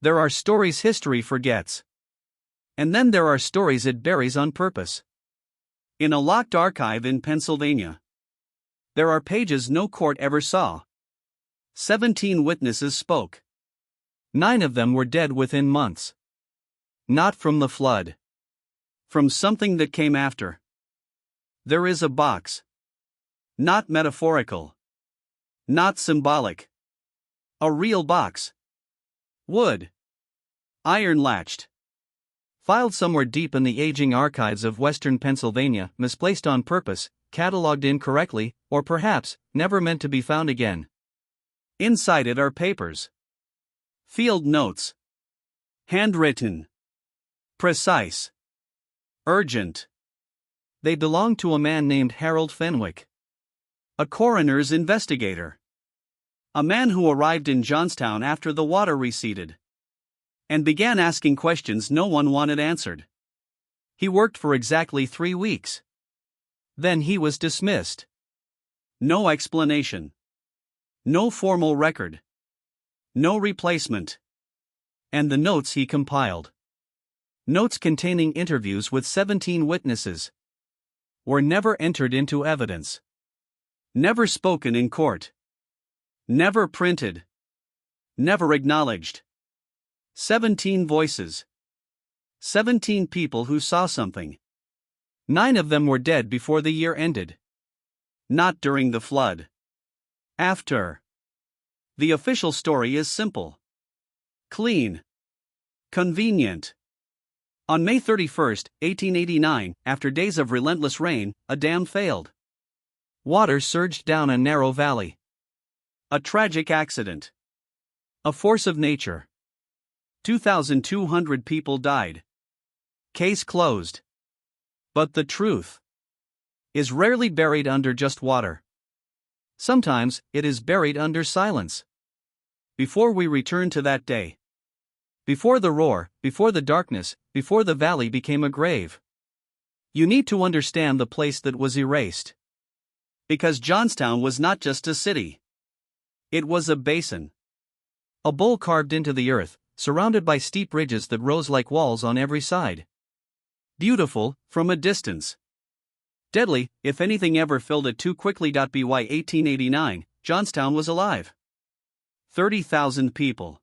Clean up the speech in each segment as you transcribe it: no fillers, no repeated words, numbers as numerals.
There are stories history forgets. And then there are stories it buries on purpose. In a locked archive in Pennsylvania, there are pages no court ever saw. 17 witnesses spoke. 9 of them were dead within months. Not from the flood. From something that came after. There is a box. Not metaphorical. Not symbolic. A real box. Wood. Iron latched. Filed somewhere deep in the aging archives of western Pennsylvania, misplaced on purpose, catalogued incorrectly, or perhaps, never meant to be found again. Inside it are papers. Field notes. Handwritten. Precise. Urgent. They belong to a man named Harold Fenwick. A coroner's investigator. A man who arrived in Johnstown after the water receded. And began asking questions no one wanted answered. He worked for exactly 3 weeks. Then he was dismissed. No explanation. No formal record. No replacement. And the notes he compiled. Notes containing interviews with 17 witnesses. Were never entered into evidence. Never spoken in court. Never printed. Never acknowledged. 17 voices. 17 people who saw something. 9 of them were dead before the year ended. Not during the flood. After. The official story is simple. Clean. Convenient. On May 31, 1889, after days of relentless rain, a dam failed. Water surged down a narrow valley. A tragic accident. A force of nature. 2,200 people died. Case closed. But the truth is rarely buried under just water. Sometimes it is buried under silence. Before we return to that day. Before the roar, before the darkness, before the valley became a grave. You need to understand the place that was erased. Because Johnstown was not just a city. It was a basin. A bowl carved into the earth, surrounded by steep ridges that rose like walls on every side. Beautiful, from a distance. Deadly, if anything ever filled it too quickly. By 1889, Johnstown was alive. 30,000 people.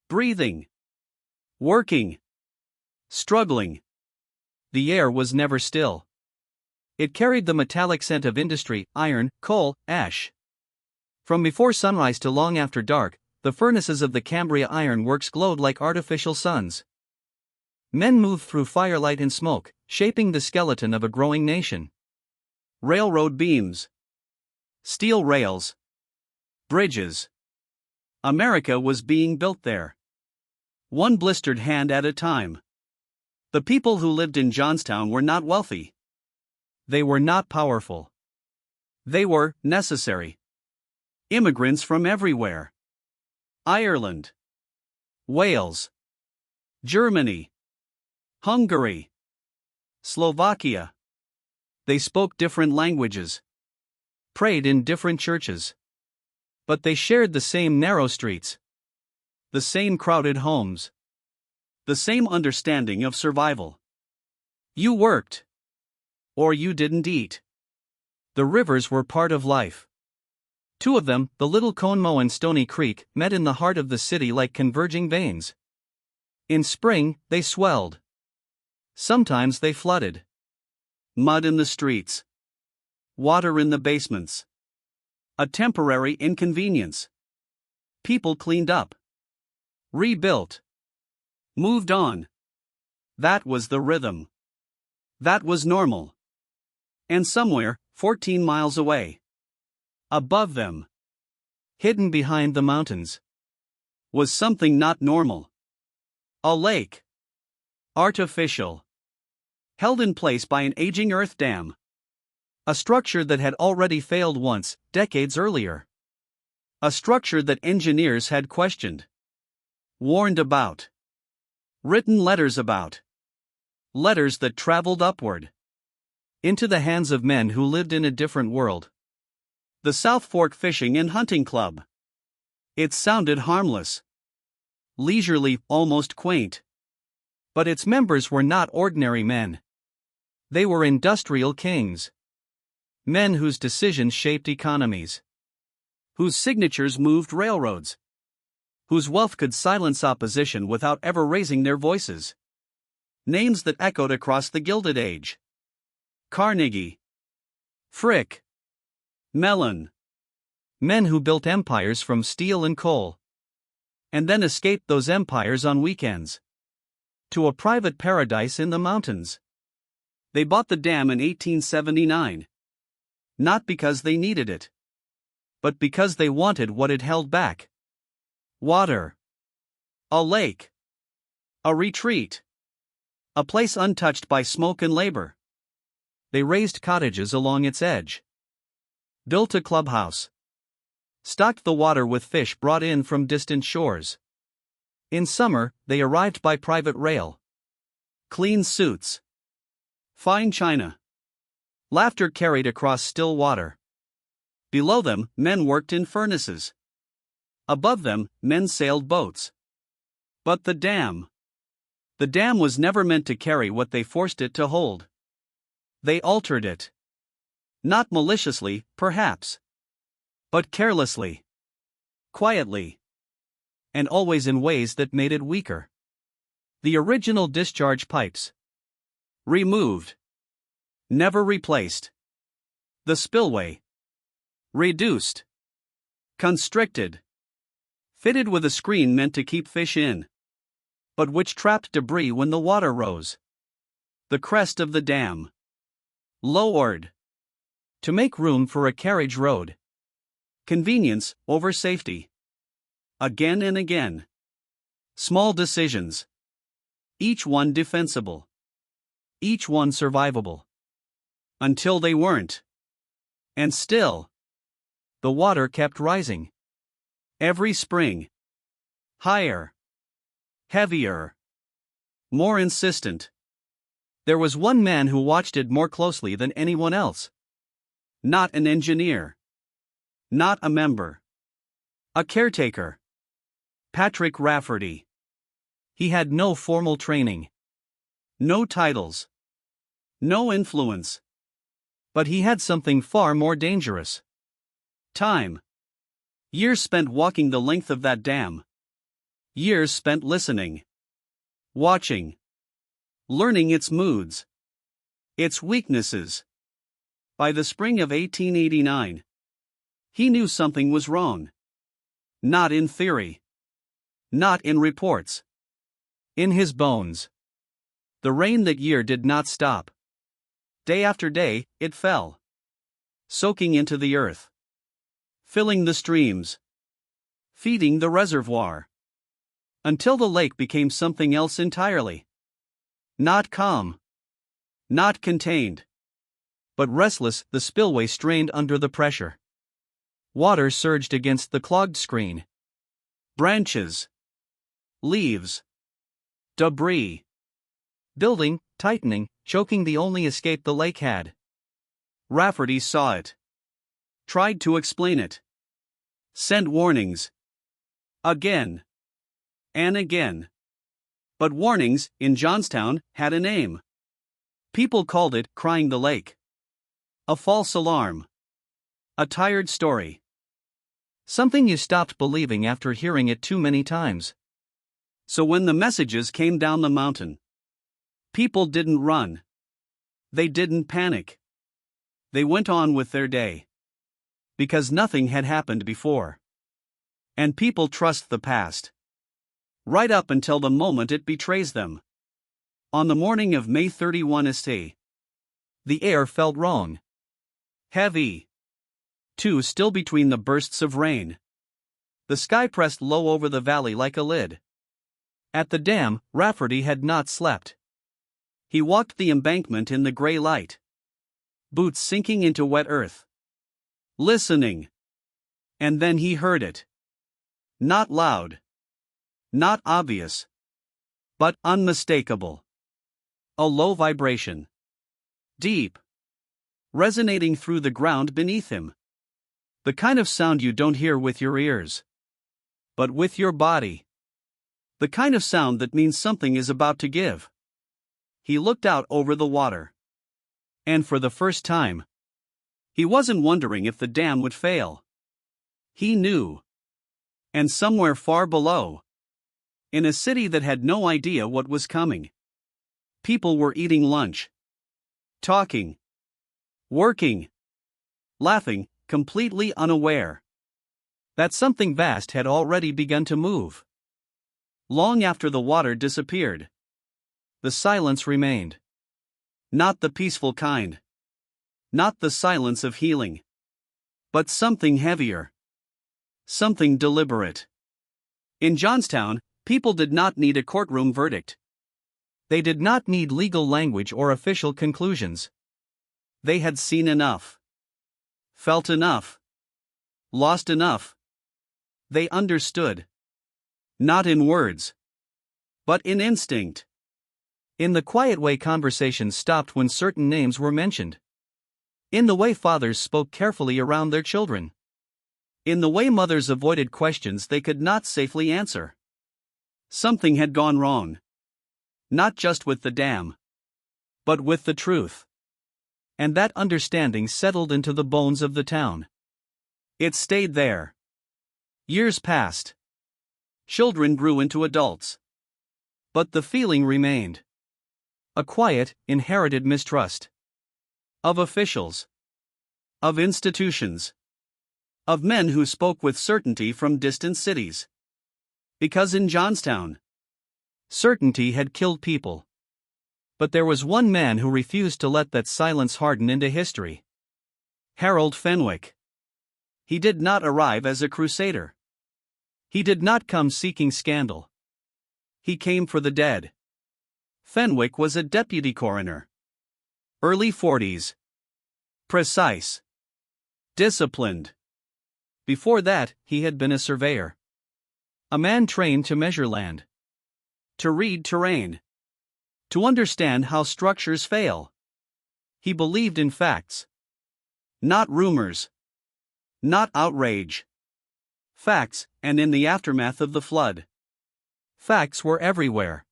Breathing. Working. Struggling. The air was never still. It carried the metallic scent of industry, iron, coal, ash. From before sunrise to long after dark, the furnaces of the Cambria Iron Works glowed like artificial suns. Men moved through firelight and smoke, shaping the skeleton of a growing nation. Railroad beams. Steel rails. Bridges. America was being built there. One blistered hand at a time. The people who lived in Johnstown were not wealthy. They were not powerful. They were necessary. Immigrants from everywhere. Ireland. Wales. Germany. Hungary. Slovakia. They spoke different languages. Prayed in different churches. But they shared the same narrow streets. The same crowded homes. The same understanding of survival. You worked. Or you didn't eat. The rivers were part of life. 2 of them, the Little Conemaugh and Stony Creek, met in the heart of the city like converging veins. In spring, they swelled. Sometimes they flooded. Mud in the streets. Water in the basements. A temporary inconvenience. People cleaned up. Rebuilt. Moved on. That was the rhythm. That was normal. And somewhere, 14 miles away, above them, hidden behind the mountains, was something not normal. A lake. Artificial. Held in place by an aging earth dam. A structure that had already failed once, decades earlier. A structure that engineers had questioned. Warned about. Written letters about. Letters that traveled upward. Into the hands of men who lived in a different world. The South Fork Fishing and Hunting Club. It sounded harmless. leisurely, almost quaint. But its members were not ordinary men. They were industrial kings. Men whose decisions shaped economies. Whose signatures moved railroads. Whose wealth could silence opposition without ever raising their voices. Names that echoed across the Gilded Age. Carnegie. Frick. Mellon. Men who built empires from steel and coal. And then escaped those empires on weekends. To a private paradise in the mountains. They bought the dam in 1879. Not because they needed it. But because they wanted what it held back. Water. A lake. A retreat. A place untouched by smoke and labor. They raised cottages along its edge. Built a clubhouse. Stocked the water with fish brought in from distant shores. In summer, they arrived by private rail. Clean suits. Fine china. Laughter carried across still water. Below them, men worked in furnaces. Above them, men sailed boats. But the dam. The dam was never meant to carry what they forced it to hold. They altered it. Not maliciously, perhaps. But carelessly. Quietly. And always in ways that made it weaker. The original discharge pipes. Removed. Never replaced. The spillway. Reduced. Constricted. Fitted with a screen meant to keep fish in. But which trapped debris when the water rose. The crest of the dam. Lowered. To make room for a carriage road. Convenience over safety. Again and again. Small decisions. Each one defensible. Each one survivable. Until they weren't. And still. The water kept rising. Every spring. Higher. Heavier. More insistent. There was one man who watched it more closely than anyone else. Not an engineer. Not a member. A caretaker. Patrick Rafferty. He had no formal training. No titles. No influence. But he had something far more dangerous. Time. Years spent walking the length of that dam. Years spent listening. Watching. Learning its moods. Its weaknesses. By the spring of 1889. He knew something was wrong. Not in theory. Not in reports. In his bones. The rain that year did not stop. Day after day, it fell. Soaking into the earth. Filling the streams. Feeding the reservoir. Until the lake became something else entirely. Not calm. Not contained. But restless, the spillway strained under the pressure. Water surged against the clogged screen. Branches. Leaves. Debris. Building, tightening, choking the only escape the lake had. Rafferty saw it. Tried to explain it. Sent warnings. Again. And again. But warnings, in Johnstown, had a name. People called it crying the lake. A false alarm. A tired story. Something you stopped believing after hearing it too many times. So when the messages came down the mountain, people didn't run. They didn't panic. They went on with their day. Because nothing had happened before. And people trust the past. Right up until the moment it betrays them. On the morning of May 31 ST. The air felt wrong. Heavy. Too still between the bursts of rain. The sky pressed low over the valley like a lid. At the dam, Rafferty had not slept. He walked the embankment in the gray light. Boots sinking into wet earth. Listening. And then he heard it. Not loud. Not obvious. But unmistakable. A low vibration. Deep. Resonating through the ground beneath him. The kind of sound you don't hear with your ears. But with your body. The kind of sound that means something is about to give. He looked out over the water. And for the first time, he wasn't wondering if the dam would fail. He knew. And somewhere far below, in a city that had no idea what was coming, people were eating lunch, talking, working, laughing, completely unaware that something vast had already begun to move. Long after the water disappeared, the silence remained. Not the peaceful kind. Not the silence of healing. But something heavier. Something deliberate. In Johnstown, people did not need a courtroom verdict. They did not need legal language or official conclusions. They had seen enough. Felt enough. Lost enough. They understood. Not in words, but in instinct. In the quiet way conversations stopped when certain names were mentioned. In the way fathers spoke carefully around their children. In the way mothers avoided questions they could not safely answer. Something had gone wrong. Not just with the dam, but with the truth. And that understanding settled into the bones of the town. It stayed there. Years passed. Children grew into adults. But the feeling remained. A quiet, inherited mistrust. Of officials. Of institutions. Of men who spoke with certainty from distant cities. Because in Johnstown, certainty had killed people. But there was one man who refused to let that silence harden into history. Harold Fenwick. He did not arrive as a crusader. He did not come seeking scandal. He came for the dead. Fenwick was a deputy coroner. Early 40s. Precise. Disciplined. Before that, he had been a surveyor. A man trained to measure land. To read terrain. To understand how structures fail. He believed in facts. Not rumors. Not outrage. Facts, and in the aftermath of the flood. Facts were everywhere.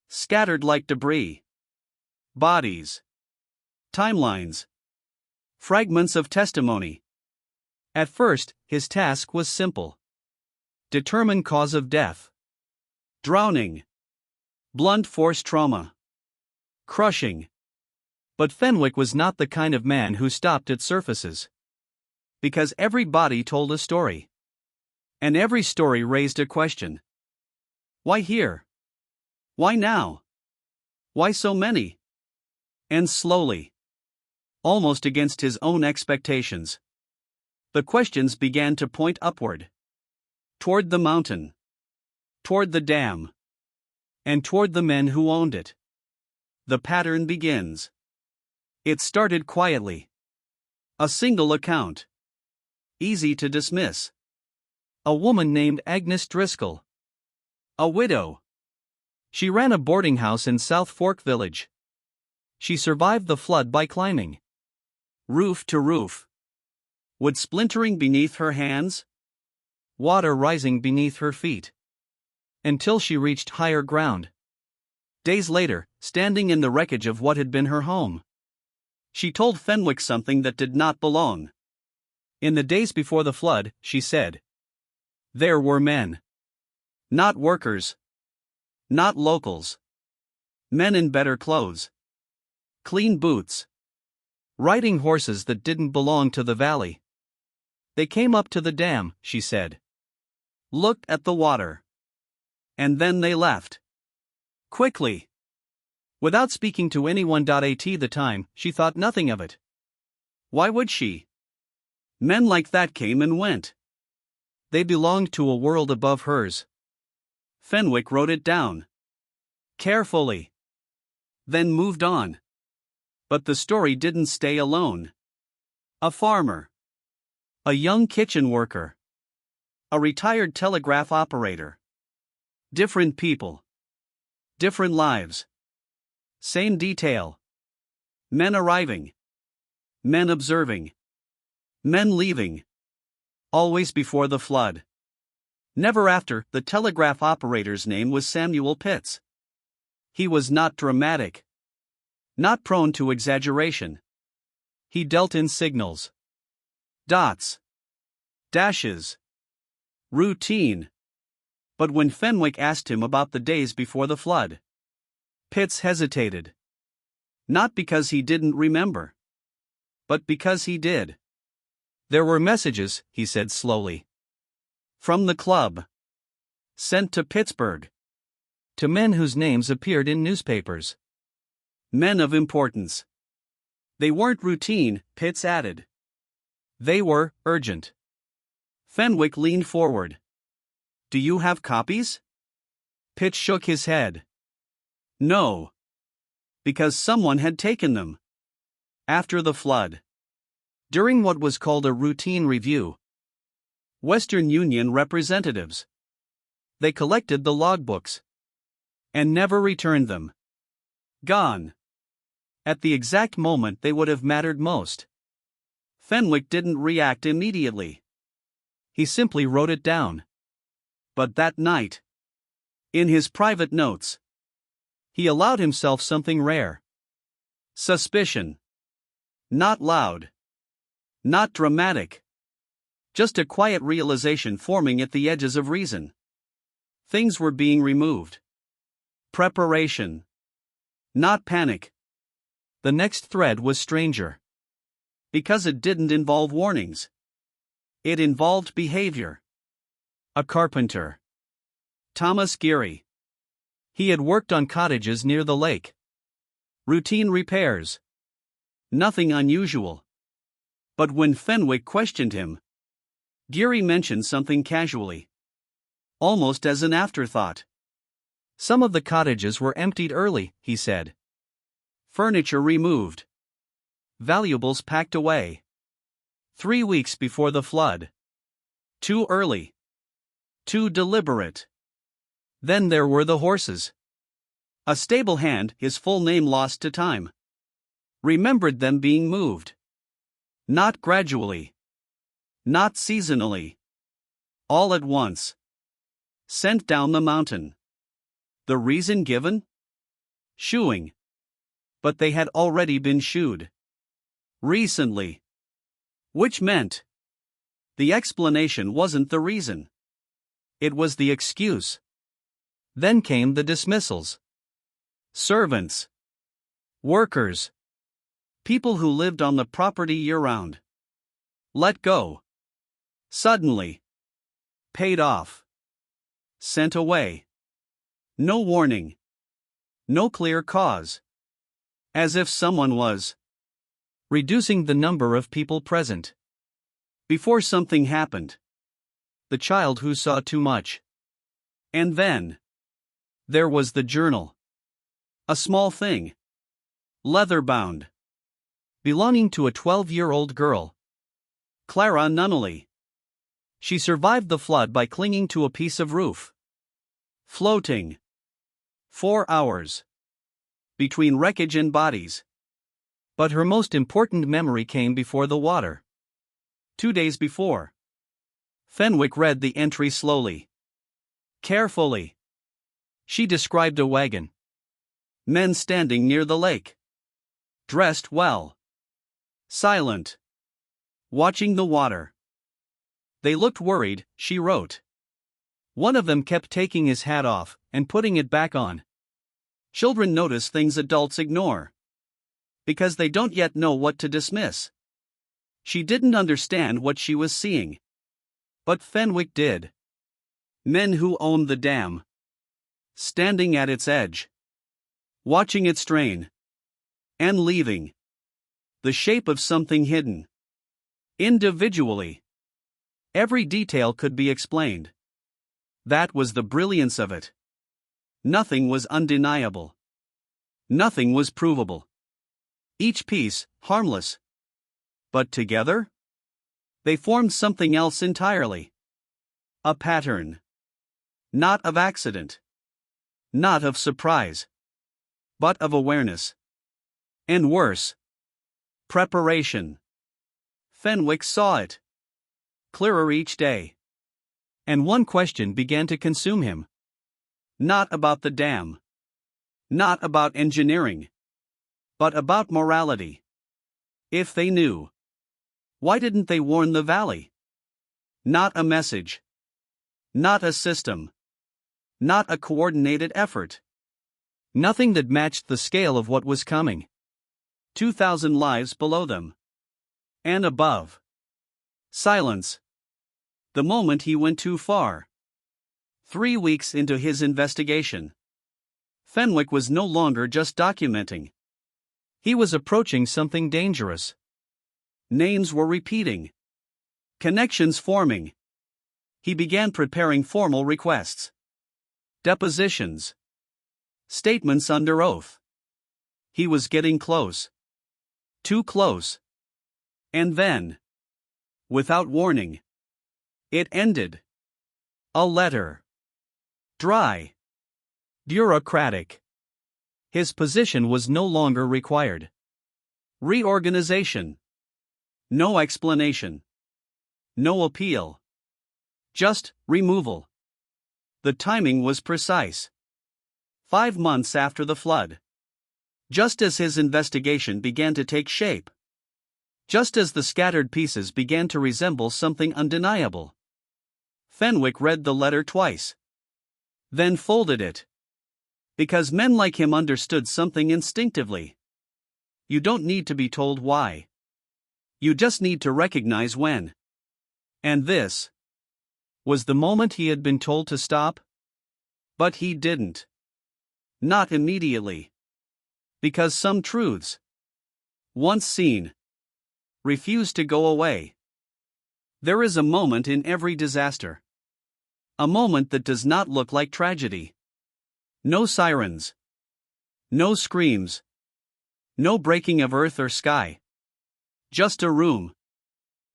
Scattered like debris. Bodies. Timelines. Fragments of testimony. At first, his task was simple. Determine cause of death. Drowning. Blunt force trauma. Crushing. But Fenwick was not the kind of man who stopped at surfaces. Because every body told a story. And every story raised a question. Why here? Why now? Why so many? And slowly, almost against his own expectations, the questions began to point upward. Toward the mountain. Toward the dam. And toward the men who owned it. The pattern begins. It started quietly. A single account. Easy to dismiss. A woman named Agnes Driscoll. A widow. She ran a boarding house in South Fork Village. She survived the flood by climbing roof to roof. Wood splintering beneath her hands. Water rising beneath her feet. Until she reached higher ground. Days later, standing in the wreckage of what had been her home, she told Fenwick something that did not belong. In the days before the flood, she said, there were men. Not workers. Not locals. Men in better clothes. Clean boots. Riding horses that didn't belong to the valley. They came up to the dam, she said. Looked at the water. And then they left. Quickly. Without speaking to anyone. At the time, she thought nothing of it. Why would she? Men like that came and went. They belonged to a world above hers. Fenwick wrote it down. Carefully. Then moved on. But the story didn't stay alone. A farmer. A young kitchen worker. A retired telegraph operator. Different people. Different lives. Same detail. Men arriving. Men observing. Men leaving. Always before the flood. Never after. The telegraph operator's name was Samuel Pitts. He was not dramatic, not prone to exaggeration. He dealt in signals, dots, dashes, routine. But when Fenwick asked him about the days before the flood, Pitts hesitated. Not because he didn't remember, but because he did. There were messages, he said slowly, from the club, sent to Pittsburgh, to men whose names appeared in newspapers. Men of importance. They weren't routine, Pitts added. They were urgent. Fenwick leaned forward. Do you have copies? Pitts shook his head. No. Because someone had taken them. After the flood. During what was called a routine review. Western Union representatives. They collected the logbooks. And never returned them. Gone. At the exact moment they would have mattered most. Fenwick didn't react immediately. He simply wrote it down. But that night, in his private notes, he allowed himself something rare. Suspicion. Not loud. Not dramatic. Just a quiet realization forming at the edges of reason. Things were being removed. Preparation. Not panic. The next thread was stranger. Because it didn't involve warnings. It involved behavior. A carpenter. Thomas Geary. He had worked on cottages near the lake. Routine repairs. Nothing unusual. But when Fenwick questioned him, Geary mentioned something casually. Almost as an afterthought. Some of the cottages were emptied early, he said. Furniture removed. Valuables packed away. 3 weeks before the flood. Too early. Too deliberate. Then there were the horses. A stable hand, his full name lost to time, remembered them being moved. Not gradually. Not seasonally. All at once. Sent down the mountain. The reason given? Shoeing. But they had already been shoed. Recently. Which meant the explanation wasn't the reason. It was the excuse. Then came the dismissals. Servants. Workers. People who lived on the property year-round. Let go. Suddenly. Paid off. Sent away. No warning. No clear cause. As if someone was reducing the number of people present. Before something happened. The child who saw too much. And then there was the journal. A small thing. Leather-bound. Belonging to a 12-year-old girl. Clara Nunnally. She survived the flood by clinging to a piece of roof. Floating. 4 hours. Between wreckage and bodies. But her most important memory came before the water. 2 days before. Fenwick read the entry slowly. Carefully. She described a wagon. Men standing near the lake. Dressed well. Silent. Watching the water. They looked worried, she wrote. One of them kept taking his hat off and putting it back on. Children notice things adults ignore. Because they don't yet know what to dismiss. She didn't understand what she was seeing. But Fenwick did. Men who owned the dam. Standing at its edge. Watching it strain. And leaving. The shape of something hidden. Individually. Every detail could be explained. That was the brilliance of it. Nothing was undeniable. Nothing was provable. Each piece, harmless. But together? They formed something else entirely. A pattern. Not of accident. Not of surprise. But of awareness. And worse. Preparation. Fenwick saw it. Clearer each day. And one question began to consume him. Not about the dam. Not about engineering. But about morality. If they knew, why didn't they warn the valley? Not a message. Not a system. Not a coordinated effort. Nothing that matched the scale of what was coming. 2,000 lives below them. And above. Silence. The moment he went too far. 3 weeks into his investigation, Fenwick was no longer just documenting. He was approaching something dangerous. Names were repeating. Connections forming. He began preparing formal requests. Depositions. Statements under oath. He was getting close. Too close. And then, without warning, it ended. A letter. Dry. Bureaucratic. His position was no longer required. Reorganization. No explanation. No appeal. Just removal. The timing was precise. 5 months after the flood. Just as his investigation began to take shape. Just as the scattered pieces began to resemble something undeniable. Fenwick read the letter twice. Then folded it. Because men like him understood something instinctively. You don't need to be told why. You just need to recognize when. And this was the moment he had been told to stop. But he didn't. Not immediately. Because some truths, once seen, refuse to go away. There is a moment in every disaster. A moment that does not look like tragedy. No sirens. No screams. No breaking of earth or sky. Just a room.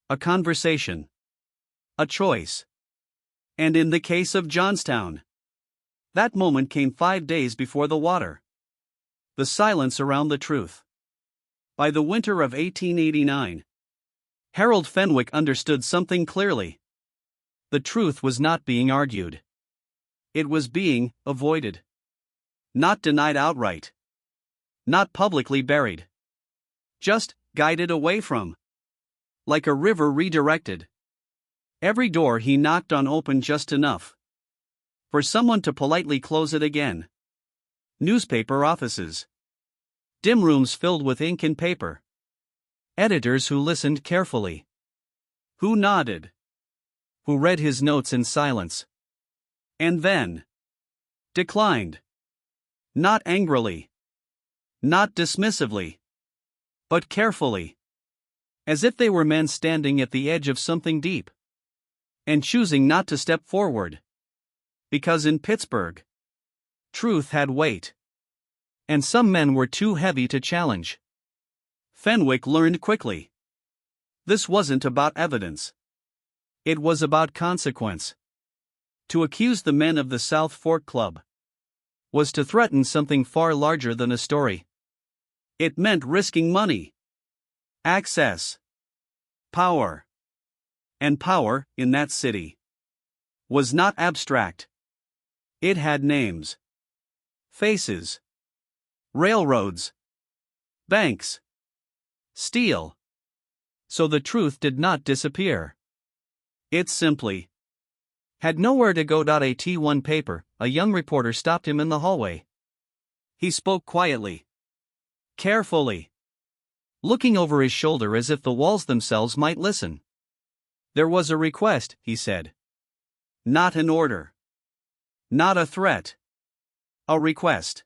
A conversation. A choice. And in the case of Johnstown, that moment came 5 days before the water. The silence around the truth. By the winter of 1889, Harold Fenwick understood something clearly. The truth was not being argued. It was being avoided. Not denied outright. Not publicly buried. Just guided away from. Like a river redirected. Every door he knocked on opened just enough for someone to politely close it again. Newspaper offices. Dim rooms filled with ink and paper. Editors who listened carefully. Who nodded. Who read his notes in silence. And then declined. Not angrily. Not dismissively. But carefully. As if they were men standing at the edge of something deep. And choosing not to step forward. Because in Pittsburgh, truth had weight. And some men were too heavy to challenge. Fenwick learned quickly. This wasn't about evidence. It was about consequence. To accuse the men of the South Fork Club was to threaten something far larger than a story. It meant risking money, access, power. And power, in that city, was not abstract. It had names, faces, railroads, banks, steel. So the truth did not disappear. It simply had nowhere to go. At one paper, a young reporter stopped him in the hallway. He spoke quietly, carefully, looking over his shoulder as if the walls themselves might listen. There was a request, he said. Not an order. Not a threat. A request.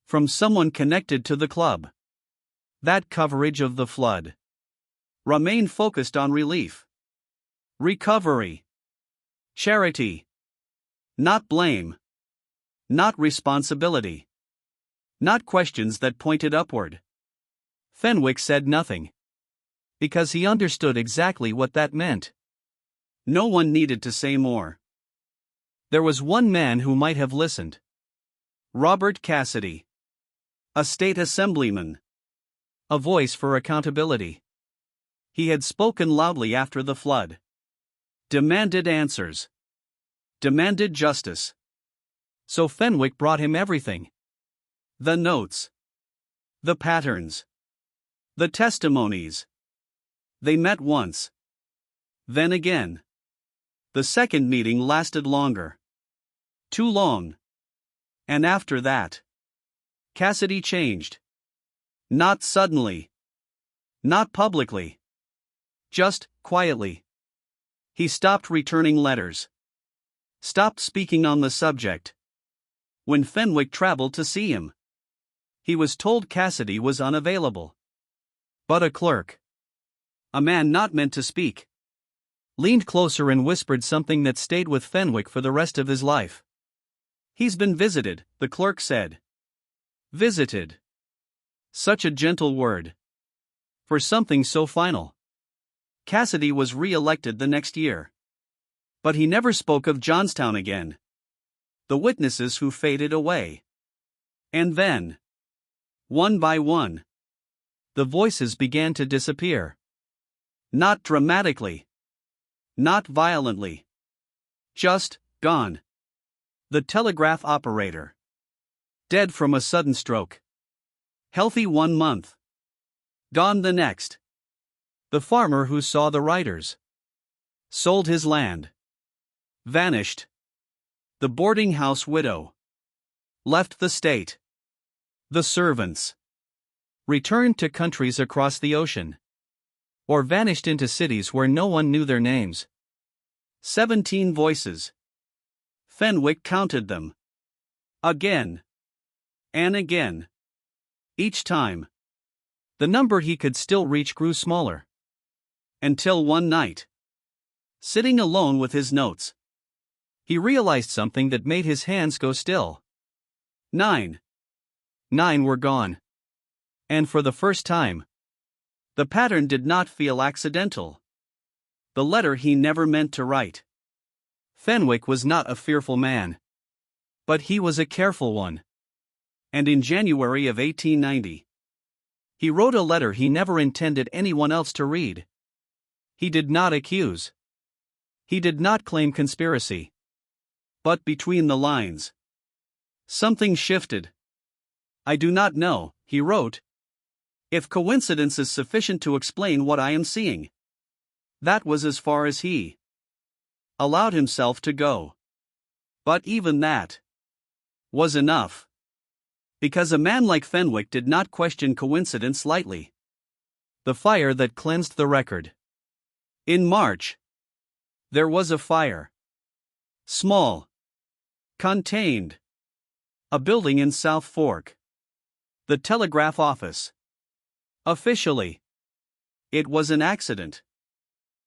From someone connected to the club. That coverage of the flood. Remain focused on relief. Recovery. Charity. Not blame. Not responsibility. Not questions that pointed upward. Fenwick said nothing. Because he understood exactly what that meant. No one needed to say more. There was one man who might have listened. Robert Cassidy. A state assemblyman. A voice for accountability. He had spoken loudly after the flood. Demanded answers. demanded justice. So Fenwick brought him everything. The notes. The patterns. The testimonies. They met once. Then again. The second meeting lasted longer. Too long. And after that, Cassidy changed. Not suddenly. Not publicly. Just quietly. He stopped returning letters. Stopped speaking on the subject. When Fenwick traveled to see him, he was told Cassidy was unavailable. But a clerk, a man not meant to speak, leaned closer and whispered something that stayed with Fenwick for the rest of his life. "He's been visited," the clerk said. Visited. Such a gentle word. For something so final. Cassidy was re-elected the next year. But he never spoke of Johnstown again. The witnesses who faded away. And then, one by one, the voices began to disappear. Not dramatically. Not violently. Just gone. The telegraph operator. Dead from a sudden stroke. Healthy 1 month. Gone the next. The farmer who saw the writers. Sold his land. Vanished. The boarding house widow. Left the state. The servants. Returned to countries across the ocean. Or vanished into cities where no one knew their names. 17 voices. Fenwick counted them. Again. And again. Each time, the number he could still reach grew smaller. Until one night, sitting alone with his notes, he realized something that made his hands go still. 9. 9 were gone. And for the first time, the pattern did not feel accidental. The letter he never meant to write. Fenwick was not a fearful man. But he was a careful one. And in January of 1890, he wrote a letter he never intended anyone else to read. He did not accuse. He did not claim conspiracy. But between the lines, something shifted. "I do not know," he wrote, "if coincidence is sufficient to explain what I am seeing." That was as far as he allowed himself to go. But even that was enough. Because a man like Fenwick did not question coincidence lightly. The fire that cleansed the record. In March, there was a fire. Small. Contained. A building in South Fork. The telegraph office. Officially, it was an accident.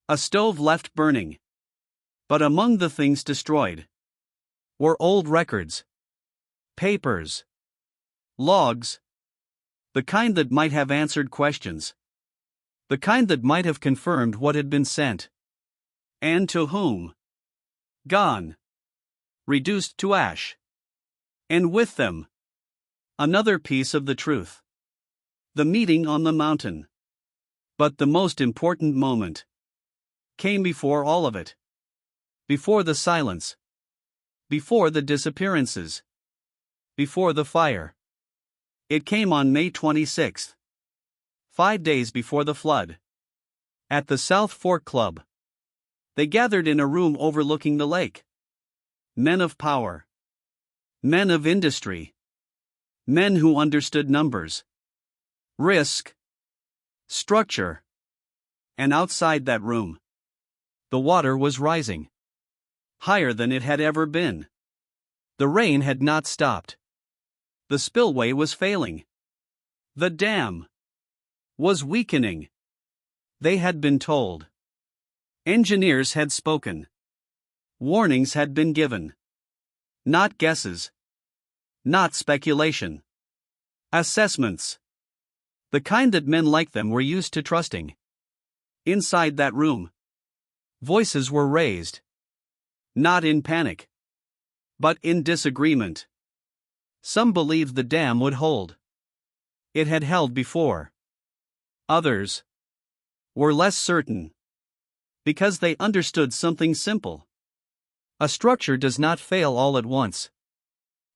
A stove left burning. But among the things destroyed were old records. Papers. Logs. The kind that might have answered questions. The kind that might have confirmed what had been sent. And to whom? Gone. Reduced to ash. And with them, another piece of the truth. The meeting on the mountain. But the most important moment came before all of it. Before the silence. Before the disappearances. Before the fire. It came on May 26, 5 days before the flood. At the South Fork Club. They gathered in a room overlooking the lake. Men of power. Men of industry. Men who understood numbers. Risk. Structure. And outside that room, the water was rising. Higher than it had ever been. The rain had not stopped. The spillway was failing. The dam was weakening. They had been told. Engineers had spoken. Warnings had been given. Not guesses. Not speculation. Assessments. The kind that men like them were used to trusting. Inside that room, voices were raised. Not in panic, but in disagreement. Some believed the dam would hold. It had held before. Others were less certain, because they understood something simple. A structure does not fail all at once.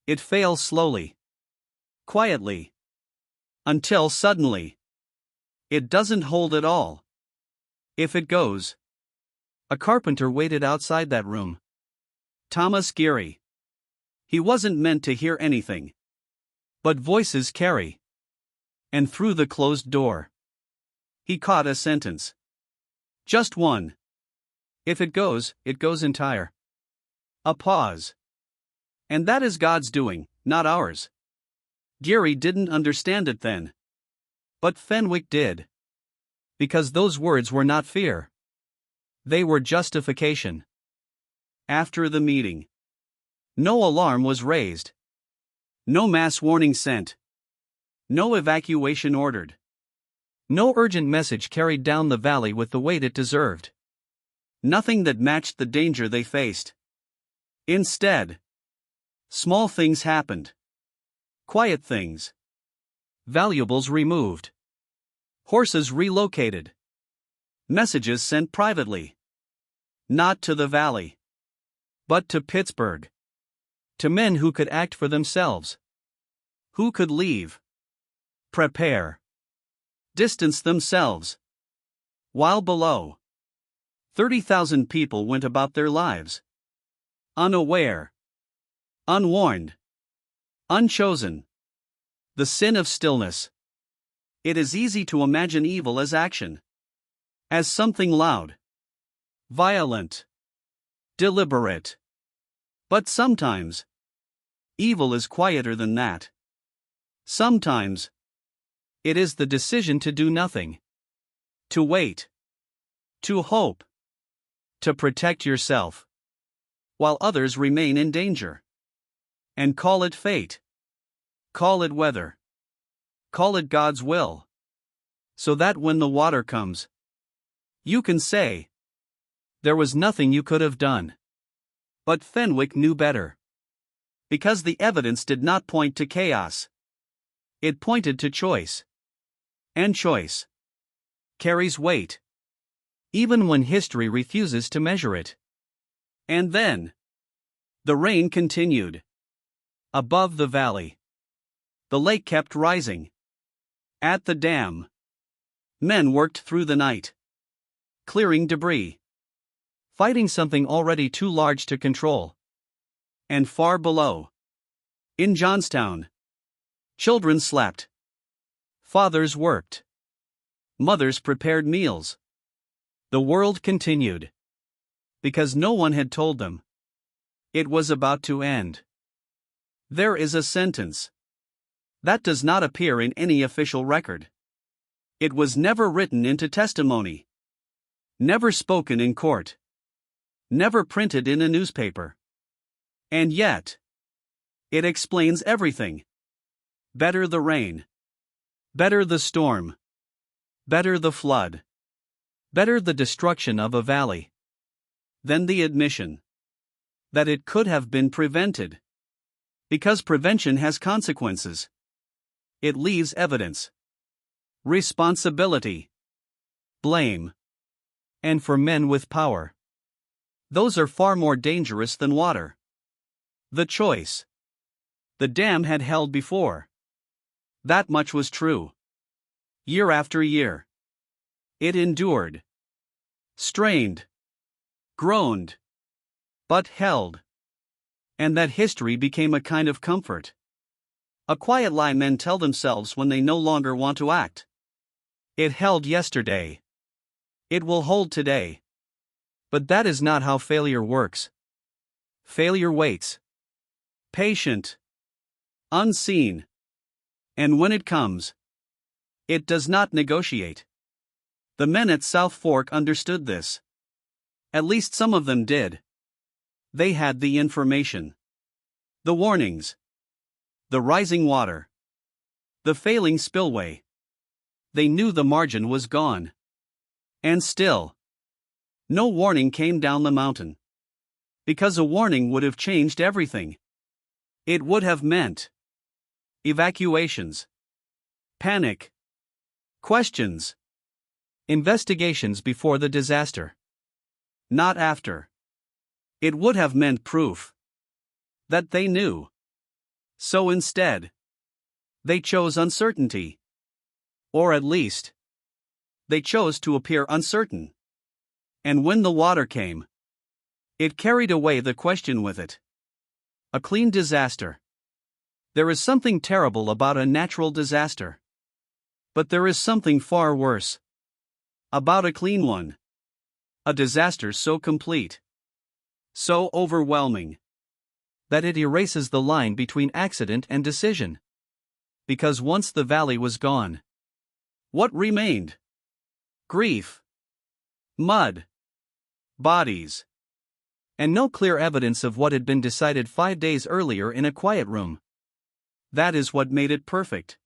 It fails slowly, quietly, until suddenly it doesn't hold at all. If it goes. A carpenter waited outside that room. Thomas Geary. He wasn't meant to hear anything. But voices carry. And through the closed door, he caught a sentence. Just one. If it goes entire. A pause. And that is God's doing, not ours. Geary didn't understand it then. But Fenwick did. Because those words were not fear. They were justification. After the meeting, no alarm was raised. No mass warning sent. No evacuation ordered. No urgent message carried down the valley with the weight it deserved. Nothing that matched the danger they faced. Instead, small things happened. Quiet things. Valuables removed. Horses relocated. Messages sent privately. Not to the valley, but to Pittsburgh. To men who could act for themselves. Who could leave. Prepare. Distance themselves. While below, 30,000 people went about their lives. Unaware. Unwarned. Unchosen. The sin of stillness. It is easy to imagine evil as action. As something loud. Violent. Deliberate. But sometimes, evil is quieter than that. Sometimes, it is the decision to do nothing. To wait. To hope. To protect yourself. While others remain in danger. And call it fate. Call it weather. Call it God's will. So that when the water comes, you can say, there was nothing you could have done. But Fenwick knew better. Because the evidence did not point to chaos. It pointed to choice. And choice carries weight. Even when history refuses to measure it. And then, the rain continued. Above the valley, the lake kept rising. At the dam, men worked through the night. Clearing debris. Fighting something already too large to control. And far below, in Johnstown, children slept. Fathers worked. Mothers prepared meals. The world continued. Because no one had told them. It was about to end. There is a sentence that does not appear in any official record. It was never written into testimony. Never spoken in court. Never printed in a newspaper. And yet, it explains everything. Better the rain. Better the storm. Better the flood. Better the destruction of a valley. Than the admission that it could have been prevented. Because prevention has consequences. It leaves evidence. Responsibility. Blame. And for men with power. Those are far more dangerous than water. The choice. The dam had held before. That much was true. Year after year. It endured. Strained. Groaned. But held. And that history became a kind of comfort. A quiet lie men tell themselves when they no longer want to act. It held yesterday. It will hold today. But that is not how failure works. Failure waits. Patient. Unseen. And when it comes, it does not negotiate. The men at South Fork understood this. At least some of them did. They had the information. The warnings. The rising water. The failing spillway. They knew the margin was gone. And still, no warning came down the mountain. Because a warning would have changed everything. It would have meant evacuations. Panic. Questions. Investigations before the disaster. Not after. It would have meant proof that they knew. So instead, they chose uncertainty. Or at least, they chose to appear uncertain. And when the water came, it carried away the question with it. A clean disaster. There is something terrible about a natural disaster. But there is something far worse about a clean one. A disaster so complete, so overwhelming, that it erases the line between accident and decision. Because once the valley was gone, what remained? Grief, mud, bodies, and no clear evidence of what had been decided 5 days earlier in a quiet room. That is what made it perfect.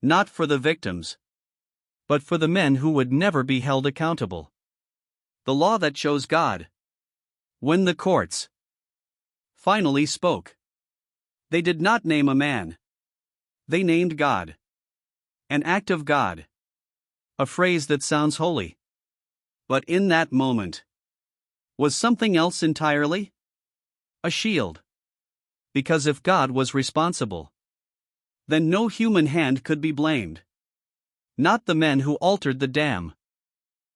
Not for the victims, but for the men who would never be held accountable. The law that chose God. When the courts finally spoke, they did not name a man. They named God. An act of God. A phrase that sounds holy. But in that moment, was something else entirely? A shield. Because if God was responsible, then no human hand could be blamed. Not the men who altered the dam.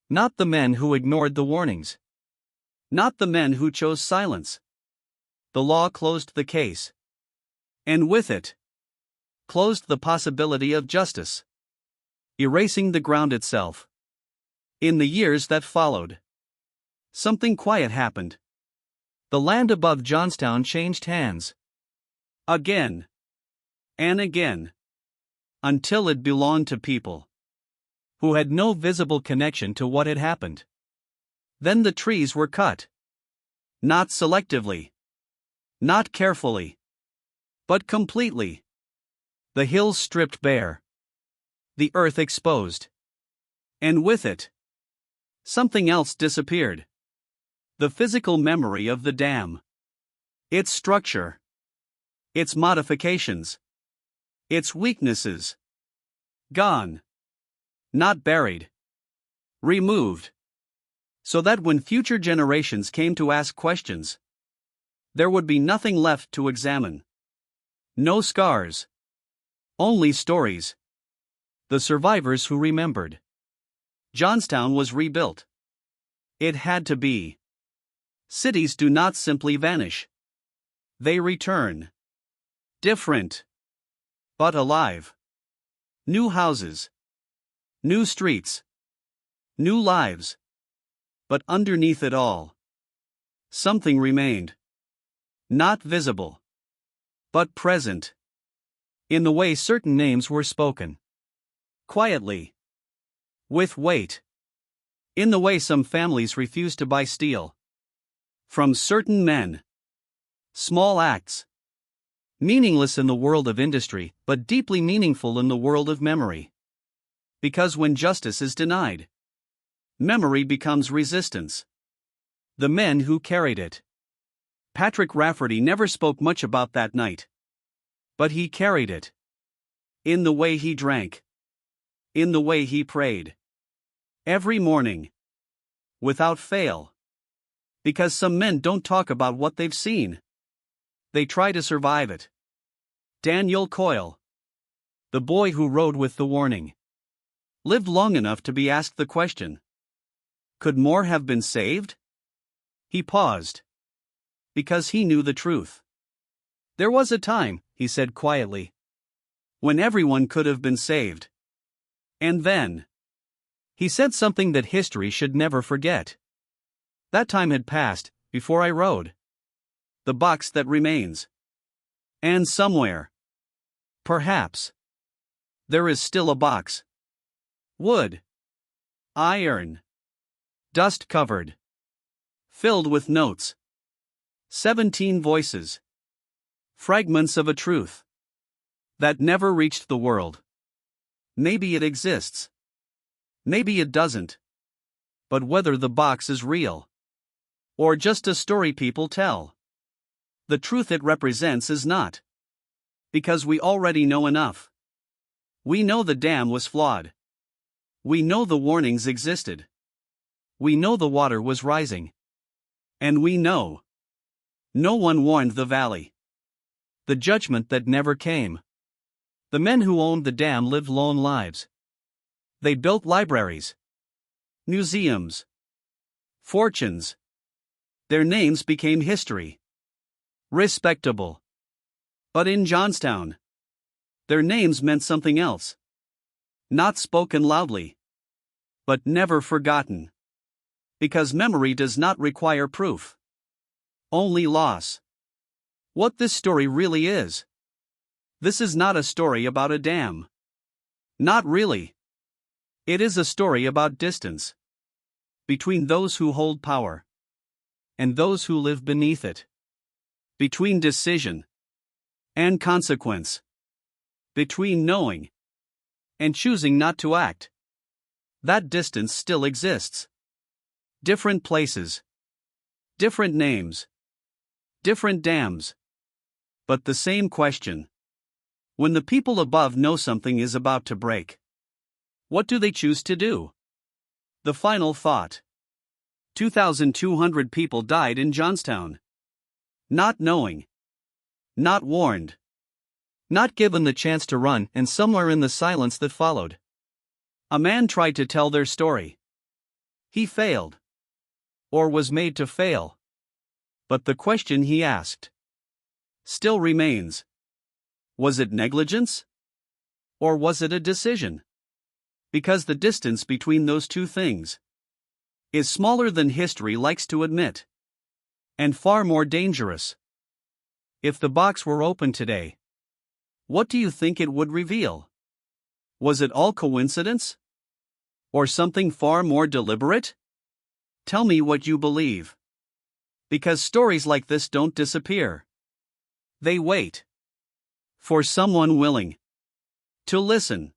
Not the men who ignored the warnings. Not the men who chose silence. The law closed the case. And with it, closed the possibility of justice. Erasing the ground itself. In the years that followed, something quiet happened. The land above Johnstown changed hands. Again. And again. Until it belonged to people who had no visible connection to what had happened. Then the trees were cut. Not selectively. Not carefully. But completely. The hills stripped bare. The earth exposed. And with it, something else disappeared. The physical memory of the dam. Its structure. Its modifications. Its weaknesses. Gone. Not buried. Removed. So that when future generations came to ask questions, there would be nothing left to examine. No scars. Only stories. The survivors who remembered. Johnstown was rebuilt. It had to be. Cities do not simply vanish. They return. Different. But alive. New houses. New streets. New lives. But underneath it all, something remained. Not visible, but present. In the way certain names were spoken. Quietly. With weight. In the way some families refused to buy steel. From certain men. Small acts. Meaningless in the world of industry, but deeply meaningful in the world of memory. Because when justice is denied, memory becomes resistance. The men who carried it. Patrick Rafferty never spoke much about that night. But he carried it. In the way he drank. In the way he prayed. Every morning. Without fail. Because some men don't talk about what they've seen. They try to survive it. Daniel Coyle, the boy who rode with the warning, lived long enough to be asked the question. Could more have been saved? He paused. Because he knew the truth. There was a time, he said quietly, when everyone could have been saved. And then, he said something that history should never forget. That time had passed, before I rode. The box that remains. And somewhere, perhaps, there is still a box. Wood. Iron. Dust covered. Filled with notes. 17 voices. Fragments of a truth that never reached the world. Maybe it exists. Maybe it doesn't. But whether the box is real, or just a story people tell, the truth it represents is not. Because we already know enough. We know the dam was flawed. We know the warnings existed. We know the water was rising. And we know. No one warned the valley. The judgment that never came. The men who owned the dam lived lone lives. They built libraries, museums, fortunes. Their names became history. Respectable. But in Johnstown, their names meant something else. Not spoken loudly, but never forgotten. Because memory does not require proof. Only loss. What this story really is. This is not a story about a dam. Not really. It is a story about distance. Between those who hold power and those who live beneath it. Between decision and consequence. Between knowing and choosing not to act. That distance still exists. Different places. Different names. Different dams. But the same question. When the people above know something is about to break, what do they choose to do? The final thought. 2,200 people died in Johnstown. Not knowing. Not warned. Not given the chance to run, and somewhere in the silence that followed, a man tried to tell their story. He failed. Or was made to fail. But the question he asked still remains. Was it negligence? Or was it a decision? Because the distance between those two things is smaller than history likes to admit. And far more dangerous. If the box were open today, what do you think it would reveal? Was it all coincidence? Or something far more deliberate? Tell me what you believe. Because stories like this don't disappear. They wait. For someone willing to listen.